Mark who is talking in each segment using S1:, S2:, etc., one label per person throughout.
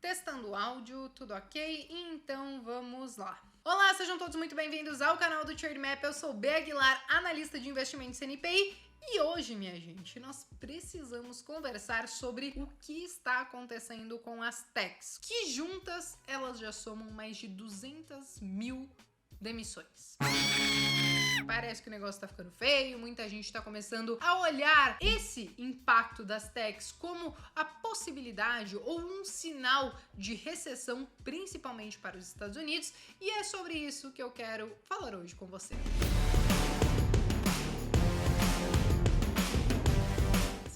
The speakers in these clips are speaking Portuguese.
S1: Testando o áudio, tudo ok? Então vamos lá. Olá, sejam todos muito bem-vindos ao canal do Trademap. Eu sou Bea Aguilar, analista de investimentos NPI. E hoje, minha gente, nós precisamos conversar sobre o que está acontecendo com as techs, que juntas elas já somam mais de 200 mil demissões. Parece que o negócio tá ficando feio, muita gente tá começando a olhar esse impacto das techs como a possibilidade ou um sinal de recessão, principalmente para os Estados Unidos, e é sobre isso que eu quero falar hoje com você.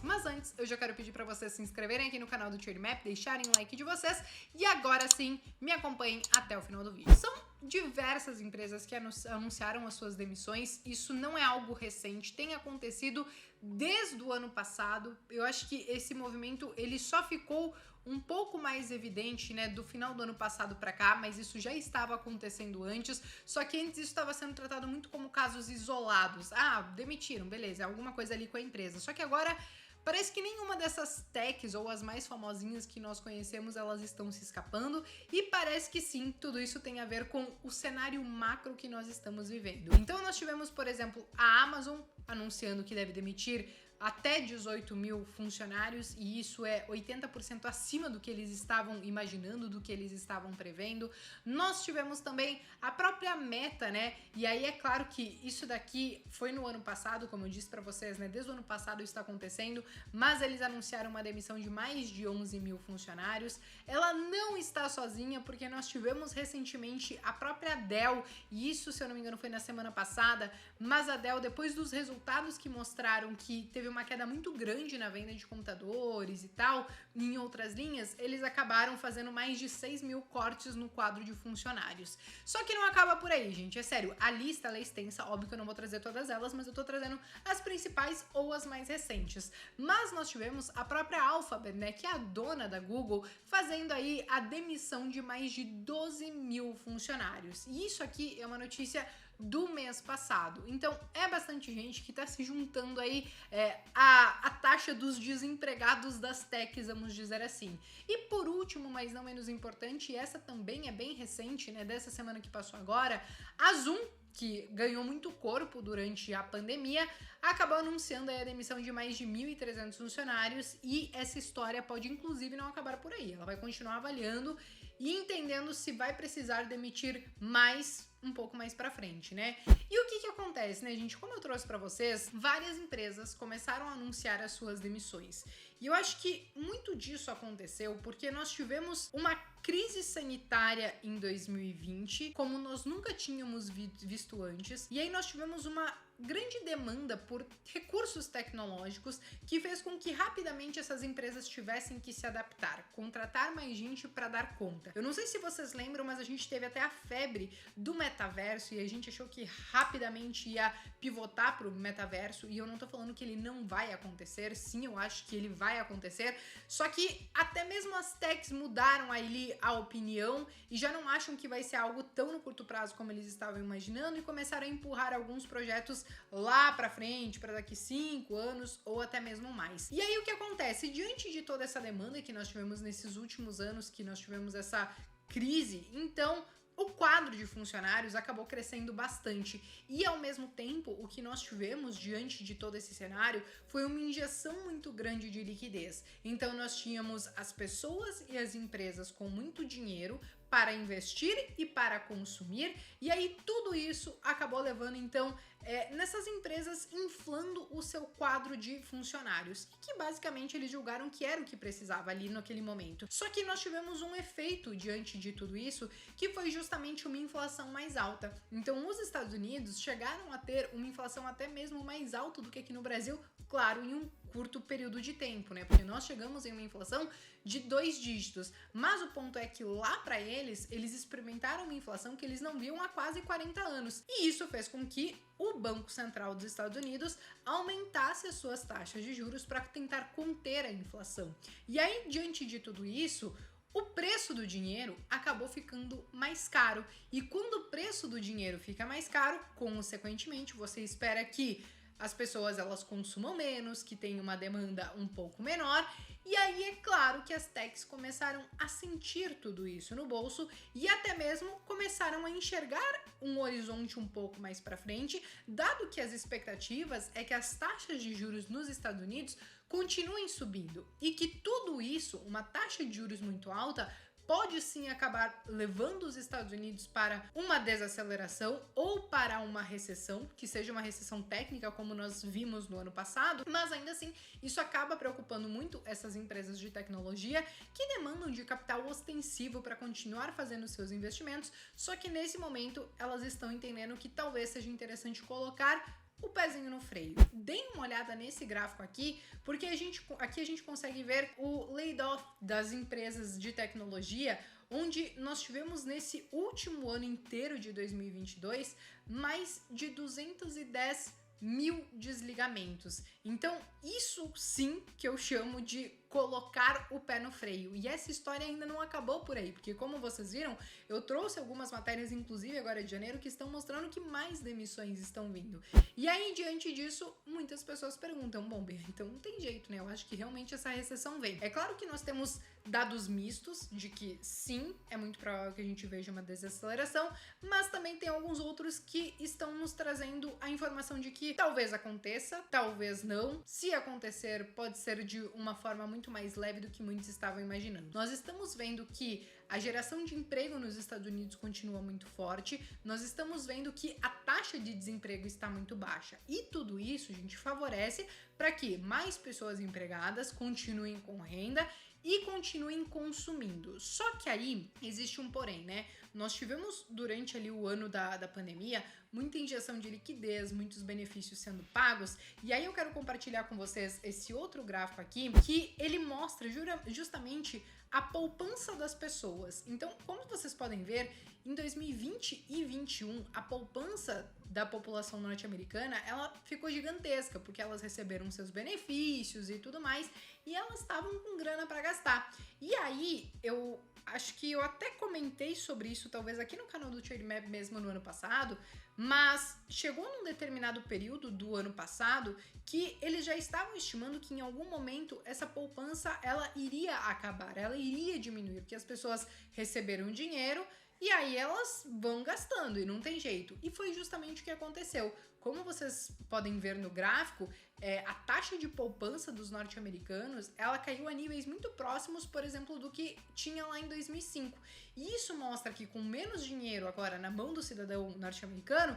S1: Mas antes, eu já quero pedir para vocês se inscreverem aqui no canal do Trademap, deixarem o like de vocês e agora sim, me acompanhem até o final do vídeo. São diversas empresas que anunciaram as suas demissões, isso não é algo recente, tem acontecido desde o ano passado. Eu acho que esse movimento ele só ficou um pouco mais evidente, né, do final do ano passado para cá, mas isso já estava acontecendo antes, só que antes isso estava sendo tratado muito como casos isolados. Ah, demitiram, beleza, alguma coisa ali com a empresa. Só que agora parece que nenhuma dessas techs, ou as mais famosinhas que nós conhecemos, elas estão se escapando, e parece que sim, tudo isso tem a ver com o cenário macro que nós estamos vivendo. Então nós tivemos, por exemplo, a Amazon anunciando que deve demitir até 18 mil funcionários, e isso é 80% acima do que eles estavam imaginando, do que eles estavam prevendo. Nós tivemos também a própria Meta, né? E aí é claro que isso daqui foi no ano passado, como eu disse para vocês, né? Desde o ano passado isso está acontecendo, mas eles anunciaram uma demissão de mais de 11 mil funcionários. Ela não está sozinha, porque nós tivemos recentemente a própria Dell, e isso, se eu não me engano, foi na semana passada, mas a Dell, depois dos resultados que mostraram que teve uma queda muito grande na venda de computadores e tal, em outras linhas, eles acabaram fazendo mais de 6 mil cortes no quadro de funcionários. Só que não acaba por aí, gente, é sério, a lista ela é extensa, óbvio que eu não vou trazer todas elas, mas eu tô trazendo as principais ou as mais recentes. Mas nós tivemos a própria Alphabet, né, que é a dona da Google, fazendo aí a demissão de mais de 12 mil funcionários. E isso aqui é uma notícia do mês passado. Então é bastante gente que está se juntando aí a taxa dos desempregados das techs, vamos dizer assim. E por último, mas não menos importante, e essa também é bem recente, né, dessa semana que passou agora, a Zoom, que ganhou muito corpo durante a pandemia, acabou anunciando a demissão de mais de 1.300 funcionários, e essa história pode inclusive não acabar por aí. Ela vai continuar avaliando e entendendo se vai precisar demitir mais um pouco mais pra frente, né? E o que acontece, né, gente? Como eu trouxe pra vocês, várias empresas começaram a anunciar as suas demissões. E eu acho que muito disso aconteceu porque nós tivemos uma crise sanitária em 2020, como nós nunca tínhamos visto antes. E aí nós tivemos uma grande demanda por recursos tecnológicos que fez com que rapidamente essas empresas tivessem que se adaptar, contratar mais gente para dar conta. Eu não sei se vocês lembram, mas a gente teve até a febre do metaverso e a gente achou que rapidamente ia pivotar para o metaverso, e eu não tô falando que ele não vai acontecer, sim, eu acho que ele vai acontecer, só que até mesmo as techs mudaram ali a opinião e já não acham que vai ser algo tão no curto prazo como eles estavam imaginando, e começaram a empurrar alguns projetos lá pra frente, para daqui 5 anos ou até mesmo mais. E aí o que acontece? Diante de toda essa demanda que nós tivemos nesses últimos anos, que nós tivemos essa crise, então o quadro de funcionários acabou crescendo bastante, e ao mesmo tempo o que nós tivemos diante de todo esse cenário foi uma injeção muito grande de liquidez. Então nós tínhamos as pessoas e as empresas com muito dinheiro para investir e para consumir, e aí tudo isso acabou levando então nessas empresas inflando o seu quadro de funcionários, e que basicamente eles julgaram que era o que precisava ali naquele momento. Só que nós tivemos um efeito diante de tudo isso, que foi justamente uma inflação mais alta. Então os Estados Unidos chegaram a ter uma inflação até mesmo mais alta do que aqui no Brasil, claro, em um curto período de tempo, né? Porque nós chegamos em uma inflação de 2 dígitos, mas o ponto é que lá para eles experimentaram uma inflação que eles não viam há quase 40 anos, e isso fez com que o Banco Central dos Estados Unidos aumentasse as suas taxas de juros para tentar conter a inflação. E aí, diante de tudo isso, o preço do dinheiro acabou ficando mais caro, e quando o preço do dinheiro fica mais caro, consequentemente, você espera que as pessoas elas consumam menos, que tem uma demanda um pouco menor. E aí é claro que as techs começaram a sentir tudo isso no bolso e até mesmo começaram a enxergar um horizonte um pouco mais para frente, dado que as expectativas é que as taxas de juros nos Estados Unidos continuem subindo e que tudo isso, uma taxa de juros muito alta, pode sim acabar levando os Estados Unidos para uma desaceleração ou para uma recessão, que seja uma recessão técnica, como nós vimos no ano passado, mas ainda assim isso acaba preocupando muito essas empresas de tecnologia que demandam de capital ostensivo para continuar fazendo seus investimentos, só que nesse momento elas estão entendendo que talvez seja interessante colocar o pezinho no freio. Deem uma olhada nesse gráfico aqui, porque aqui a gente consegue ver o laid-off das empresas de tecnologia, onde nós tivemos nesse último ano inteiro de 2022 mais de 210 mil desligamentos. Então, isso sim que eu chamo de colocar o pé no freio. E essa história ainda não acabou por aí, porque como vocês viram, eu trouxe algumas matérias, inclusive agora de janeiro, que estão mostrando que mais demissões estão vindo. E aí, diante disso, muitas pessoas perguntam, bom, então não tem jeito, né? Eu acho que realmente essa recessão vem. É claro que nós temos dados mistos de que sim, é muito provável que a gente veja uma desaceleração, mas também tem alguns outros que estão nos trazendo a informação de que talvez aconteça, talvez não. Se acontecer, pode ser de uma forma muito mais leve do que muitos estavam imaginando. Nós estamos vendo que a geração de emprego nos Estados Unidos continua muito forte, nós estamos vendo que a taxa de desemprego está muito baixa. E tudo isso, gente, favorece para que mais pessoas empregadas continuem com renda e continuem consumindo. Só que aí existe um porém, né? Nós tivemos durante ali o ano da pandemia muita injeção de liquidez, muitos benefícios sendo pagos, e aí eu quero compartilhar com vocês esse outro gráfico aqui, que ele mostra justamente a poupança das pessoas. Então, como vocês podem ver, em 2020 e 2021, a poupança da população norte-americana, ela ficou gigantesca, porque elas receberam seus benefícios e tudo mais, e elas estavam com grana para gastar. E aí, eu acho que eu até comentei sobre isso, talvez aqui no canal do TradeMap mesmo no ano passado, mas chegou num determinado período do ano passado que eles já estavam estimando que em algum momento essa poupança ela iria acabar, ela iria diminuir, porque as pessoas receberam dinheiro e aí elas vão gastando e não tem jeito. E foi justamente o que aconteceu. Como vocês podem ver no gráfico, a taxa de poupança dos norte-americanos, ela caiu a níveis muito próximos, por exemplo, do que tinha lá em 2005. E isso mostra que com menos dinheiro agora na mão do cidadão norte-americano,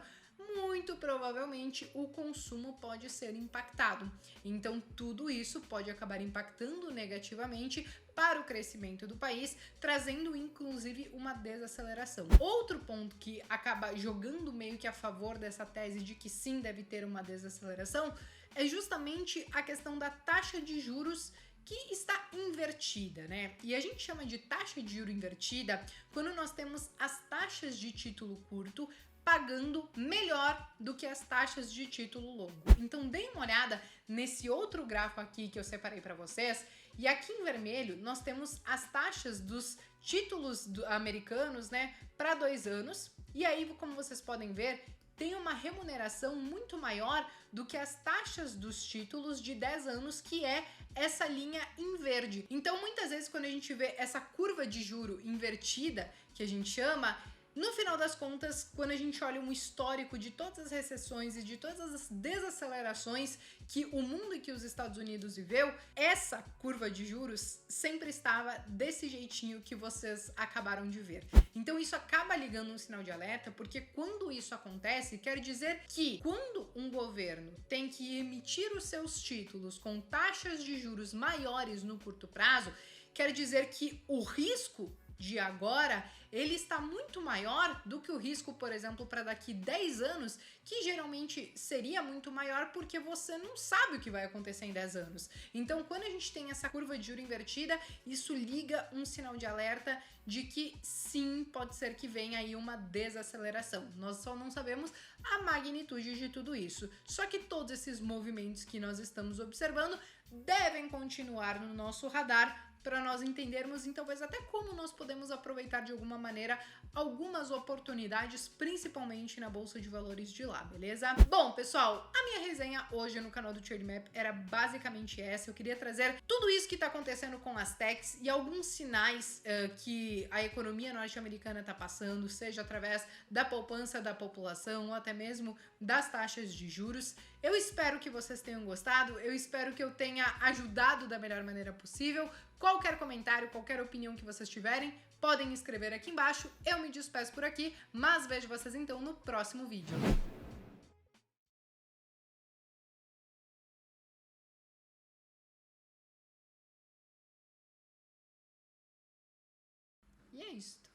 S1: muito provavelmente o consumo pode ser impactado. Então, tudo isso pode acabar impactando negativamente para o crescimento do país, trazendo inclusive uma desaceleração. Outro ponto que acaba jogando meio que a favor dessa tese de que sim, deve ter uma desaceleração, é justamente a questão da taxa de juros que está invertida, né? E a gente chama de taxa de juro invertida quando nós temos as taxas de título curto pagando melhor do que as taxas de título longo. Então deem uma olhada nesse outro gráfico aqui que eu separei para vocês, e aqui em vermelho nós temos as taxas dos títulos americanos, né, para 2 anos, e aí, como vocês podem ver, tem uma remuneração muito maior do que as taxas dos títulos de 10 anos, que é essa linha em verde. Então, muitas vezes, quando a gente vê essa curva de juro invertida, que a gente chama, no final das contas, quando a gente olha um histórico de todas as recessões e de todas as desacelerações que o mundo e que os Estados Unidos viveu, essa curva de juros sempre estava desse jeitinho que vocês acabaram de ver. Então isso acaba ligando um sinal de alerta, porque quando isso acontece, quer dizer que quando um governo tem que emitir os seus títulos com taxas de juros maiores no curto prazo, quer dizer que o risco de agora, ele está muito maior do que o risco, por exemplo, para daqui 10 anos, que geralmente seria muito maior porque você não sabe o que vai acontecer em 10 anos. Então, quando a gente tem essa curva de juro invertida, isso liga um sinal de alerta de que sim, pode ser que venha aí uma desaceleração. Nós só não sabemos a magnitude de tudo isso. Só que todos esses movimentos que nós estamos observando devem continuar no nosso radar para nós entendermos, então, talvez até como nós podemos aproveitar de alguma maneira algumas oportunidades, principalmente na Bolsa de Valores de lá, beleza? Bom, pessoal, a minha resenha hoje no canal do TradeMap era basicamente essa. Eu queria trazer tudo isso que tá acontecendo com as techs e alguns sinais que a economia norte-americana tá passando, seja através da poupança da população ou até mesmo das taxas de juros. Eu espero que vocês tenham gostado, eu espero que eu tenha ajudado da melhor maneira possível. Qualquer comentário, qualquer opinião que vocês tiverem, podem escrever aqui embaixo. Eu me despeço por aqui, mas vejo vocês então no próximo vídeo. E é isto.